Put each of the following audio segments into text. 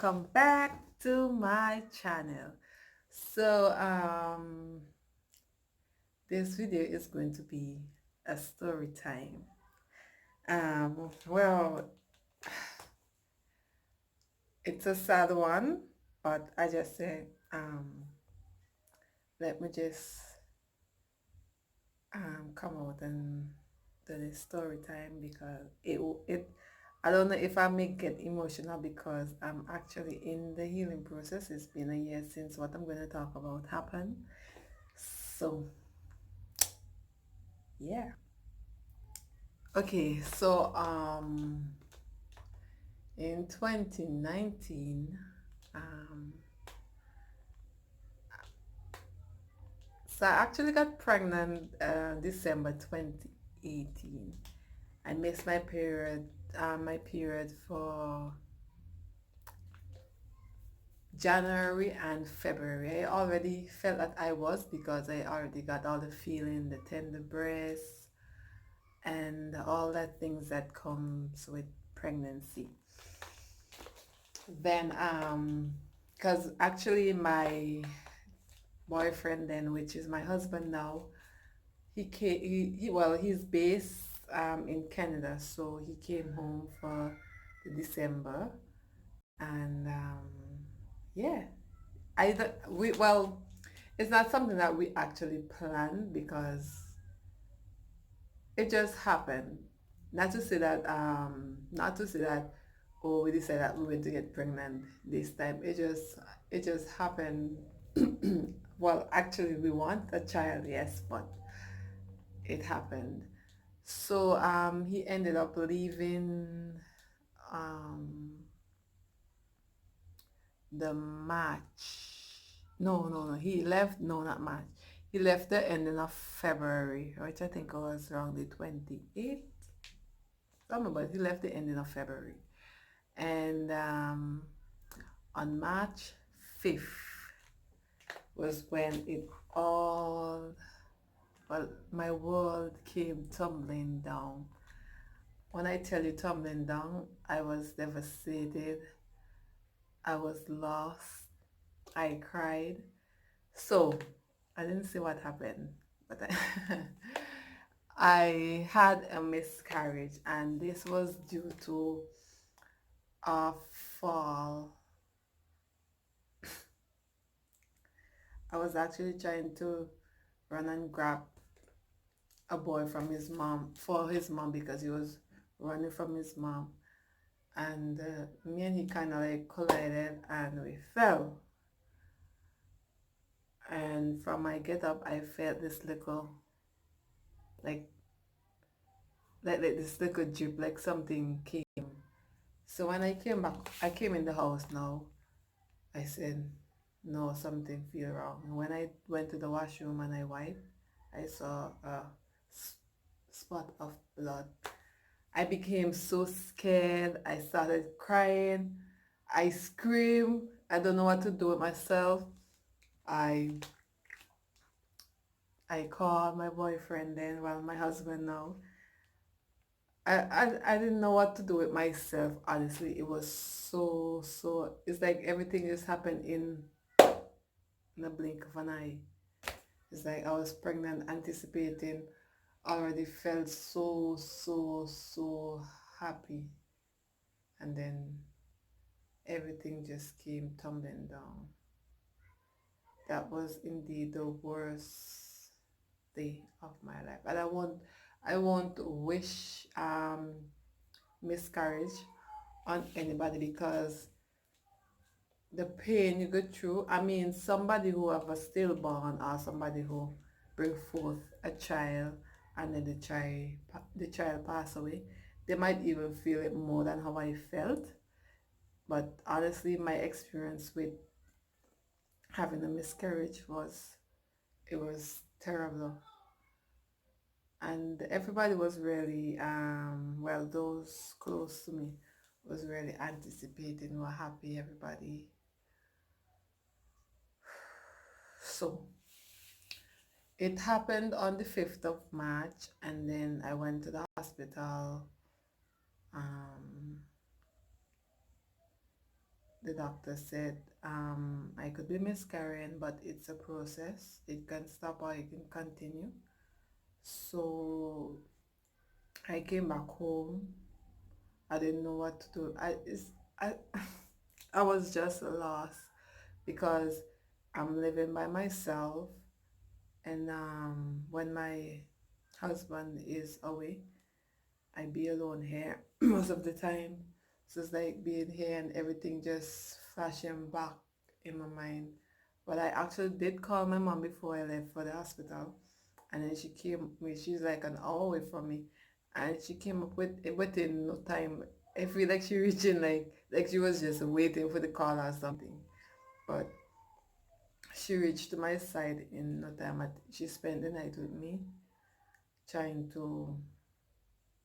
welcome back to my channel. So this video is going to be a story time. Well, it's a sad one, but I just said let me just come out and do this story time because it I don't know if I may get emotional because I'm actually in the healing process. It's been a year since what I'm going to talk about happened. So yeah. Okay, so in 2019, um so I actually got pregnant December 2018. I missed my period for January and February. I already felt that I was because I already got all the feeling, the tender breast, and all that things that comes with pregnancy. Then because actually my boyfriend then, which is my husband now, he's based in Canada, so he came home for the December. And yeah, we well, it's not something that we actually planned because it just happened. Not to say that, oh, we decided that we were to get pregnant this time. It just happened. Well, actually, we want a child, yes, but it happened. So he ended up leaving um the March. No. He left. No, not March. He left the ending of February, which I think was around the 28th. Something, but he left the ending of February. And on March 5th was when it all, well, my world came tumbling down. When I tell you tumbling down, I was devastated. I was lost. I cried. So I didn't see what happened, but I had a miscarriage, and this was due to a fall. I was actually trying to run and grab a boy from his mom for his mom because he was running from his mom, and me and he kind of like collided and we fell. And from my get up, I felt this little like like this little drip, like something came. So when I came back, I came in the house now. I said, no, something feel wrong. And when I went to the washroom and I wiped, I saw a spot of blood. I became so scared. I started crying. I screamed. I don't know what to do with myself. I I called my boyfriend then, well, my husband now. I didn't know what to do with myself, honestly. It was so, it's like everything just happened in a blink of an eye. It's like I was pregnant, anticipating, already felt so happy. And then everything just came tumbling down. That was indeed the worst day of my life. And I won't wish miscarriage on anybody because the pain you go through, I mean, somebody who have a stillborn or somebody who bring forth a child and then the child pass away, they might even feel it more than how I felt. But honestly, my experience with having a miscarriage was terrible. And everybody was really well, those close to me was really anticipating, were happy, everybody. So it happened on the 5th of March, and then I went to the hospital um, the doctor said I could be miscarrying, but it's a process. It can stop or it can continue. So I came back home. I didn't know what to do. I I was just lost because I'm living by myself, and when my husband is away, I be alone here most of the time. So it's like being here and everything just flashing back in my mind. But I actually did call my mom before I left for the hospital, and then she came. She's like an hour away from me, and she came up with within no time. I feel like she reaching like she was just waiting for the call or something. But she reached my side in no time. She spent the night with me, trying to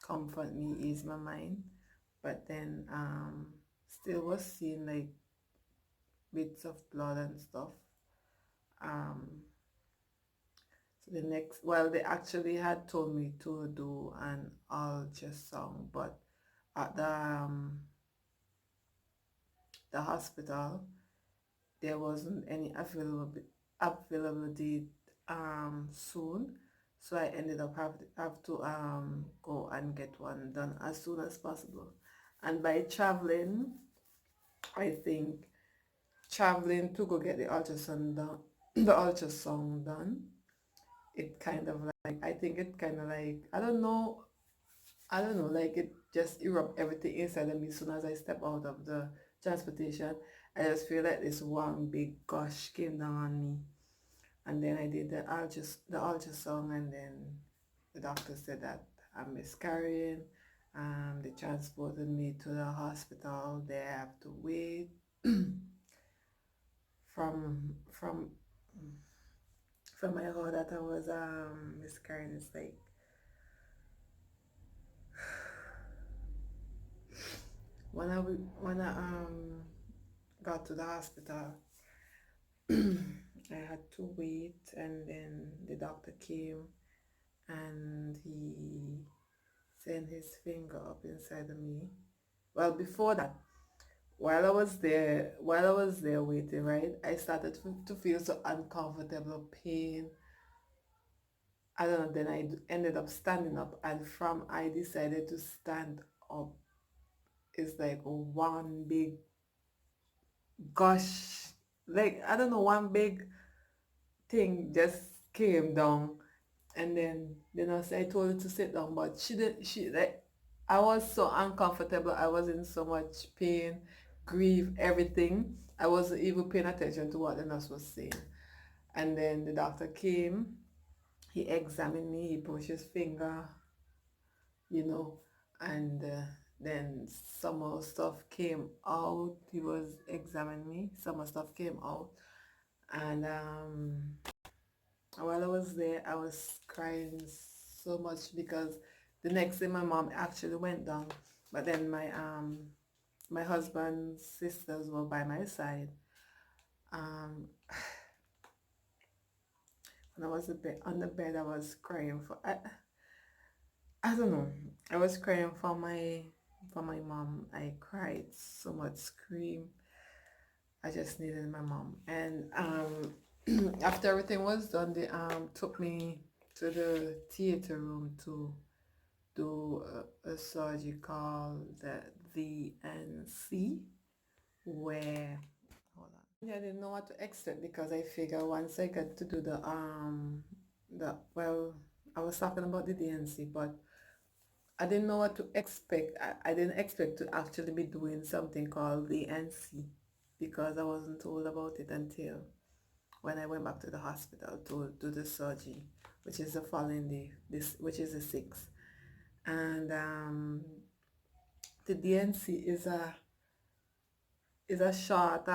comfort me, ease my mind. But then still was seeing like bits of blood and stuff. Um, so the next, well, they actually had told me to do an ultrasound, but at the hospital there wasn't any availability soon, so I ended up have to go and get one done as soon as possible. And by traveling, I think traveling to go get the ultrasound done, the ultrasound done, it kind of like, I think it kind of like, I don't know, like it just erupt everything inside of me as soon as I step out of the transportation. I just feel like this one big gush came down on me. And then I did the ultrasound, and then the doctor said that I'm miscarrying. They transported me to the hospital. They have to wait from from I heard that I was miscarrying. It's like when I got to the hospital, I had to wait, and then the doctor came and he sent his finger up inside of me. Well, before that, while I was there waiting, right, I started to feel so uncomfortable, pain. I don't know. Then ended up standing up, and from I decided to stand up, it's like one big gush, like I don't know, one big thing just came down. And then the nurse, I told her to sit down, but she didn't. She like, I was so uncomfortable. I was in so much pain, grief, everything. I wasn't even paying attention to what the nurse was saying. And then the doctor came. He examined me. He pushed his finger, you know, and then some more stuff came out. He was examining me. Some more stuff came out, and while I was there, I was crying so much because the next day my mom actually went down, but then my husband's sisters were by my side. Um, when I was on the bed, I was crying for I don't know. I was crying for my mom. I cried so much, scream. I just needed my mom. And after everything was done, they took me to the theater room to do a surgery called the VNC, where hold on. Yeah, I didn't know what to expect because I figure once I got to do the well, I was talking about the DNC, but I didn't know what to expect. I didn't expect to actually be doing something called the NC because I wasn't told about it until when I went back to the hospital to do the surgery, which is the following day, which is the 6th. And the DNC is a short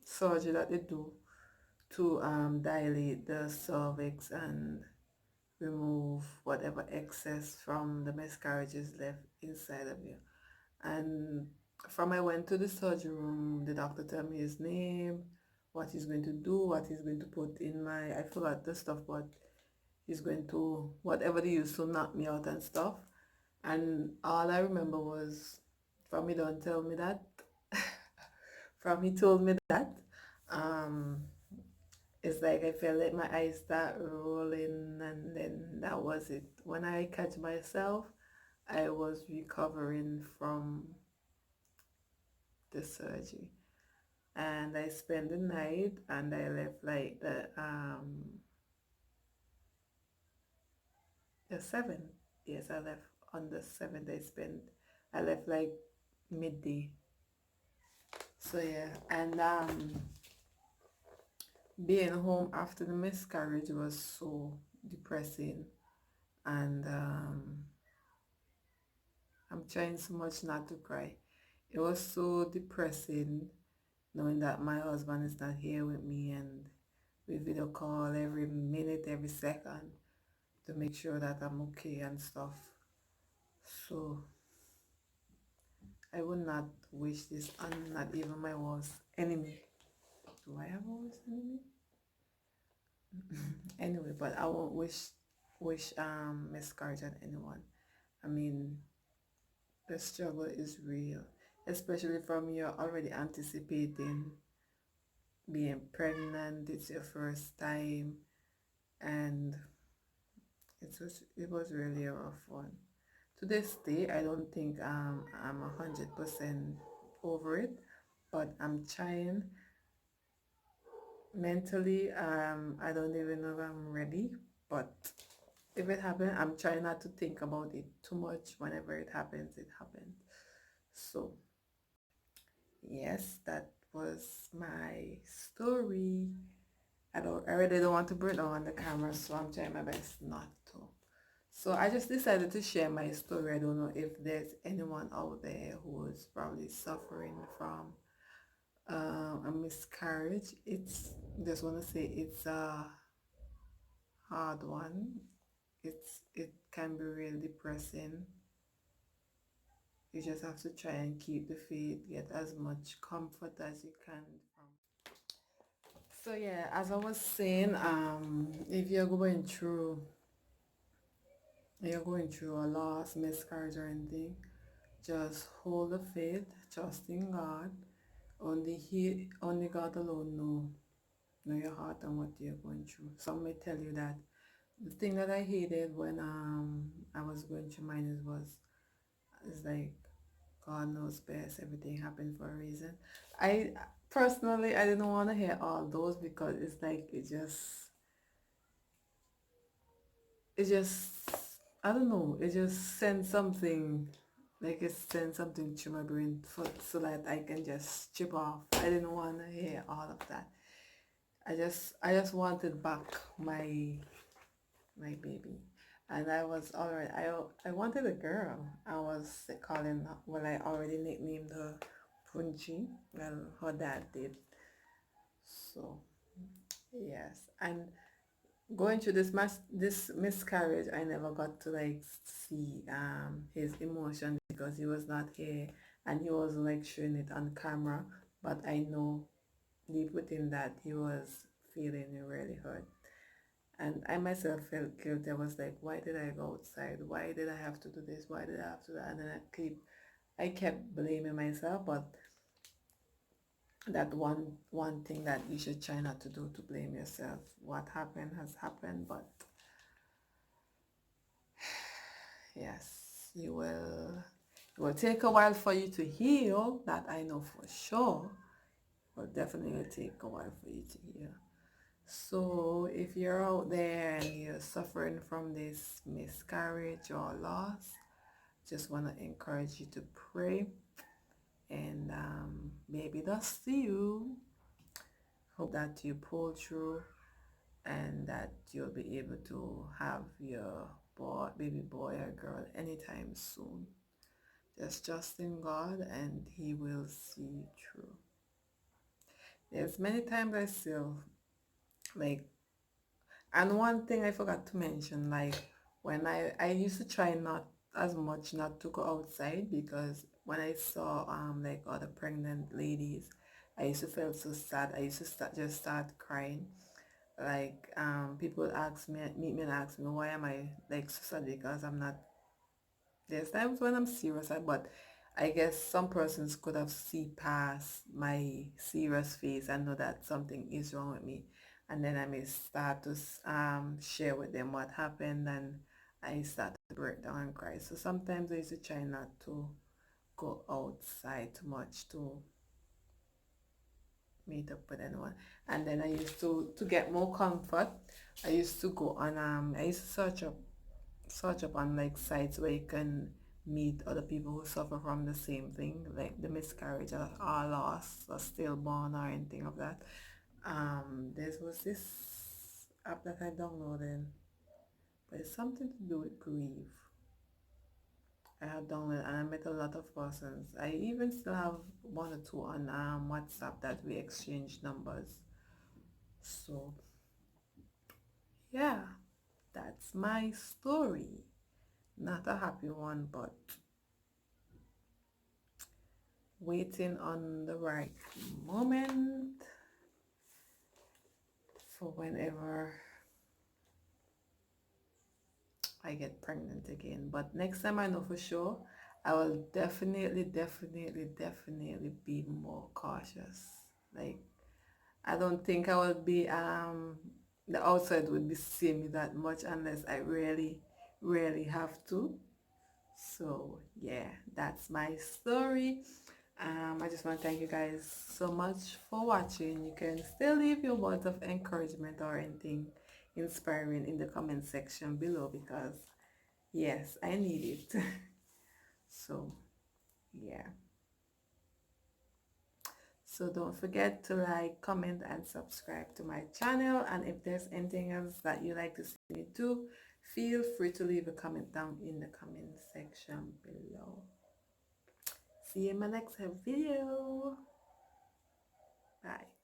surgery that they do to dilate the cervix and remove whatever excess from the miscarriages left inside of you. And from I went to the surgery room, the doctor told me his name, what he's going to do, what he's going to put in my, I forgot the stuff, but he's going to, whatever they used to knock me out and stuff. And all I remember was, from me don't tell me that. from he told me that, um, it's like I felt like my eyes start rolling, and then that was it. When I catch myself, I was recovering from the surgery, and I spent the night, and I left like the 7th. Yes, I left on the 7th. I left like midday. So yeah, and being home after the miscarriage was so depressing, and I'm trying so much not to cry. It was so depressing knowing that my husband is not here with me, and we video call every minute, every second to make sure that I'm okay and stuff. So I would not wish this on not even my worst enemy. Do I have a worst enemy? Anyway, but I won't wish miscarriage on anyone. I mean, the struggle is real, especially from you're already anticipating being pregnant. It's your first time, and it was really a rough one. To this day, I don't think I'm 100% over it, but I'm trying. Mentally, I don't even know if I'm ready, but if it happens, I'm trying not to think about it too much. Whenever it happens, it happens. So yes, that was my story. I really don't want to bring it on the camera, so I'm trying my best not to. So I just decided to share my story. I don't know if there's anyone out there who is probably suffering from a miscarriage. It's just want to say it's a hard one. It can be really depressing. You just have to try and keep the faith, get as much comfort as you can from. So yeah, as I was saying, if you're going through a loss, miscarriage or anything, just hold the faith, trust in God. Only God alone know your heart and what you're going through. Some may tell you that the thing that I hated when I was going through mine is like God knows best. Everything happened for a reason. I personally I didn't want to hear all those because it's like it just I don't know. It just sends something like it sends something to my brain so that I can just chip off. I didn't want to hear all of that. I just wanted back my baby. And I was already I wanted a girl. I was calling well I already nicknamed her Punchi. Well her dad did. So yes. And going through this miscarriage I never got to like see his emotion because he was not here and he wasn't like showing it on camera. But I know deep within that he was feeling really hurt. And I myself felt guilty. I was like, why did I go outside? Why did I have to do this? Why did I have to do that? And then I kept blaming myself, but that one thing that you should try not to do to blame yourself. What happened has happened, but yes, it will take a while for you to heal, that I know for sure. But definitely will take a while for you to heal. So if you're out there and you're suffering from this miscarriage or loss, just want to encourage you to pray and maybe that's you. Hope that you pull through and that you'll be able to have your baby boy or girl anytime soon. Just trust in God and He will see you through. There's many times I still like. And one thing I forgot to mention, like when I used to try not as much not to go outside because when I saw like other pregnant ladies, I used to feel so sad. I used to start crying. Like people meet me and ask me why am I like so sad because I'm not. There's times when I'm serious, but I guess some persons could have see past my serious face and know that something is wrong with me, and then I may start to share with them what happened, and I start to break down and cry. So sometimes I used to try not to go outside too much to meet up with anyone. And then I used to get more comfort. I used to go on I used to search up on like sites where you can meet other people who suffer from the same thing, like the miscarriage or loss or stillborn or anything of that. There was this app that I downloaded, but it's something to do with grief. I had downloaded and I met a lot of persons. I even still have one or two on WhatsApp that we exchange numbers. So yeah, that's my story. Not a happy one, but waiting on the right moment for whenever I get pregnant again. But next time I know for sure, I will definitely be more cautious. Like I don't think I will be the outside would be seeing me that much unless I really have to. So yeah, that's my story. I just want to thank you guys so much for watching. You can still leave your words of encouragement or anything inspiring in the comment section below, because yes, I need it. So yeah. So don't forget to like, comment, and subscribe to my channel. And if there's anything else that you like to see me do, feel free to leave a comment down in the comment section below. See you in my next video. Bye.